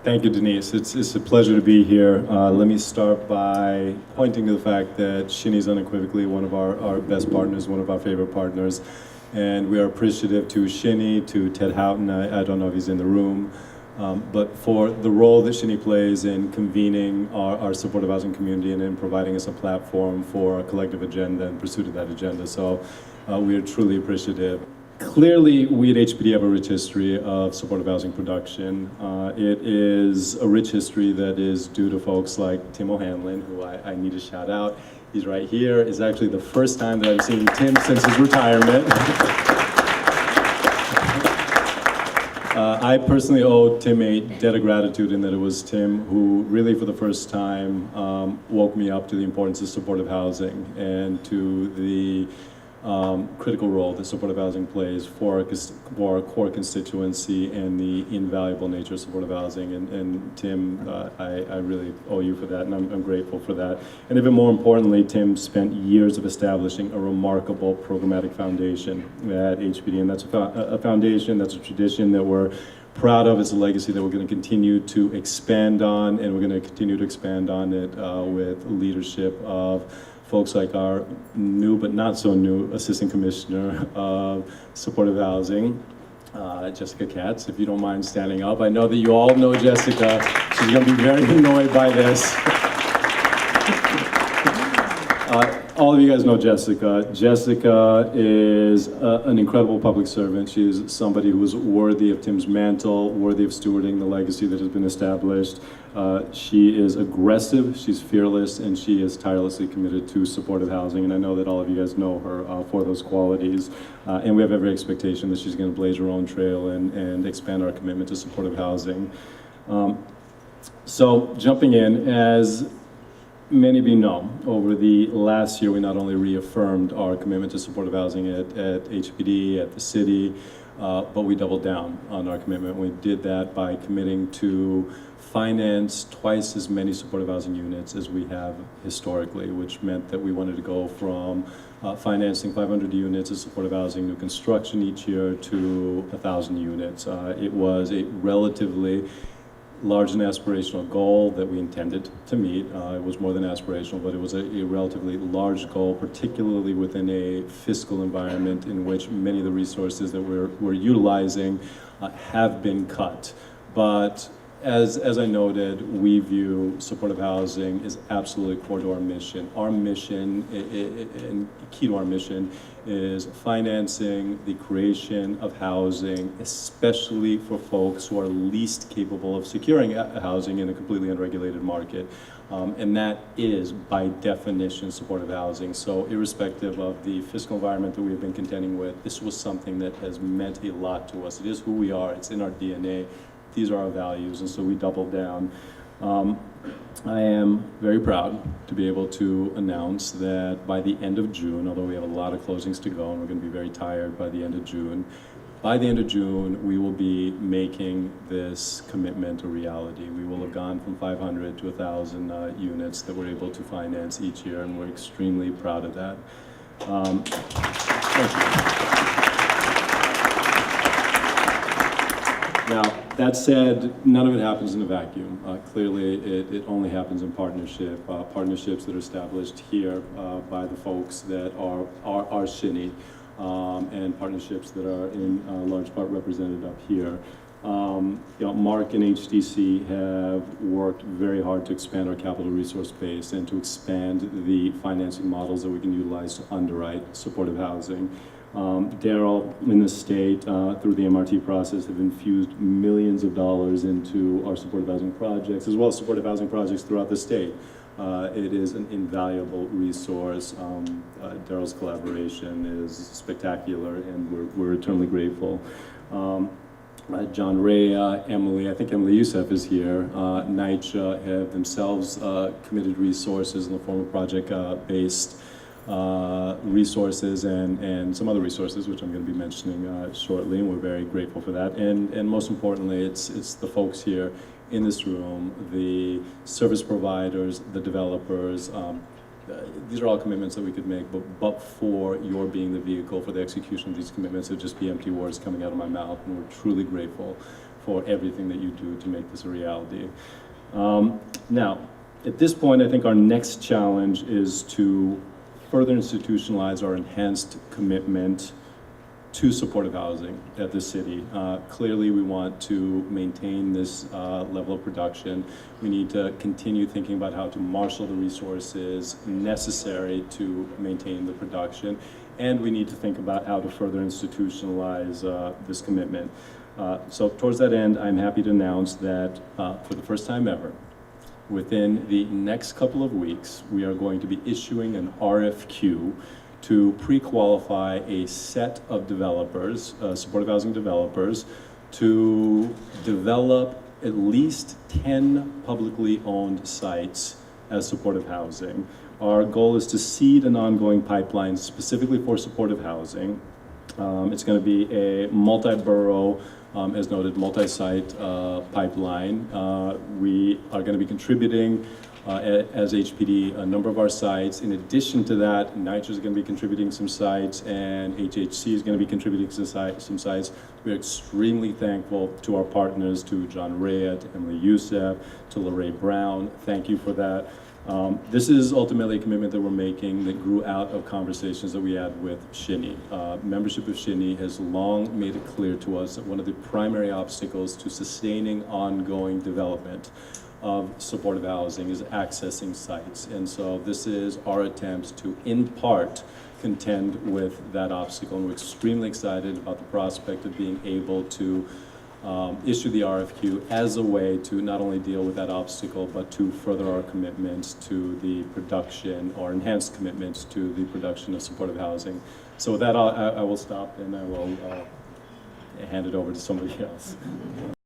Thank you, Denise. It's a pleasure to be here. Let me start by pointing to the fact that Shinny is unequivocally one of our best partners, one of our favorite partners. And we are appreciative to Shinny, to Ted Houghton, I don't know if he's in the room, but for the role that Shinny plays in convening our supportive housing community and in providing us a platform for a collective agenda and pursuit of that agenda. So we are truly appreciative. Clearly, we at HPD have a rich history of supportive housing production. It is a rich history that is due to folks like Tim O'Hanlon, who I need to shout out. He's right here. It's actually the first time that I've seen Tim since his retirement. I personally owe Tim a debt of gratitude in that it was Tim who really for the first time woke me up to the importance of supportive housing and to the critical role that supportive housing plays for our core constituency and the invaluable nature of supportive housing. And Tim, I really owe you for that, and I'm grateful for that. And even more importantly, Tim spent years of establishing a remarkable programmatic foundation at HPD, and that's a foundation, that's a tradition that we're proud of. It's a legacy that we're going to continue to expand on, and we're going to continue to expand on it with leadership of folks like our new but not so new Assistant Commissioner of Supportive Housing, Jessica Katz, if you don't mind standing up. I know that you all know Jessica. She's going to be very annoyed by this. All of you guys know Jessica. Jessica is an incredible public servant. She is somebody who is worthy of Tim's mantle, worthy of stewarding the legacy that has been established. She is aggressive, she's fearless, and she is tirelessly committed to supportive housing. And I know that all of you guys know her for those qualities. And we have every expectation that she's going to blaze her own trail and expand our commitment to supportive housing. So jumping in, as many of you know, over the last year, we not only reaffirmed our commitment to supportive housing at HPD, at the city, but we doubled down on our commitment. We did that by committing to finance twice as many supportive housing units as we have historically, which meant that we wanted to go from financing 500 units of supportive housing new construction each year to 1,000 units. It was a relatively large and aspirational goal that we intended to meet. It was more than aspirational, but it was a relatively large goal, particularly within a fiscal environment in which many of the resources that we're utilizing have been cut. But as I noted, we view supportive housing as absolutely core to our mission. Our mission, and key to our mission, is financing the creation of housing, especially for folks who are least capable of securing housing in a completely unregulated market. And that is, by definition, supportive housing. So irrespective of the fiscal environment that we've been contending with, this was something that has meant a lot to us. It is who we are, it's in our DNA. These are our values, and so we doubled down. I am very proud to be able to announce that by the end of June, although we have a lot of closings to go and we're going to be very tired by the end of June, we will be making this commitment a reality. We will have gone from 500 to 1,000 units that we're able to finance each year, and we're extremely proud of that. Thank you. Now, that said, none of it happens in a vacuum. Clearly, it only happens in partnership, partnerships that are established here by the folks that are Shinny, and partnerships that are in large part represented up here. Mark and HDC have worked very hard to expand our capital resource base and to expand the financing models that we can utilize to underwrite supportive housing. Daryl in the state, through the MRT process, have infused millions of dollars into our supportive housing projects, as well as supportive housing projects throughout the state. It is an invaluable resource. Daryl's collaboration is spectacular, and we're eternally grateful. John Ray, Emily, I think Emily Youssef is here. NYCHA have themselves committed resources in the form of project-based resources and some other resources, which I'm going to be mentioning shortly, and we're very grateful for that. And most importantly, it's the folks here in this room, the service providers, the developers. These are all commitments that we could make, but for your being the vehicle for the execution of these commitments, it would just be empty words coming out of my mouth, and we're truly grateful for everything that you do to make this a reality. Now, at this point, I think our next challenge is to further institutionalize our enhanced commitment to supportive housing at the city. Clearly, we want to maintain this level of production. We need to continue thinking about how to marshal the resources necessary to maintain the production, and we need to think about how to further institutionalize this commitment. So towards that end, I'm happy to announce that for the first time ever, within the next couple of weeks, we are going to be issuing an RFQ to pre-qualify a set of developers, supportive housing developers, to develop at least 10 publicly owned sites as supportive housing. Our goal is to seed an ongoing pipeline specifically for supportive housing. It's going to be a multi-borough, as noted, multi-site pipeline. We are going to be contributing as HPD a number of our sites. In addition to that, NYCHA is going to be contributing some sites, and HHC is going to be contributing some sites. We're extremely thankful to our partners, to John Rea, to Emily Youssef, to Lorraine Brown. Thank you for that. This is ultimately a commitment that we're making that grew out of conversations that we had with Shinny. Membership of Shinny has long made it clear to us that one of the primary obstacles to sustaining ongoing development of supportive housing is accessing sites. And so this is our attempt to, in part, contend with that obstacle. And we're extremely excited about the prospect of being able to issue the RFQ as a way to not only deal with that obstacle, but to further our commitments to the production, or enhanced commitments to the production of supportive housing. So with that, I will stop, and I will hand it over to somebody else.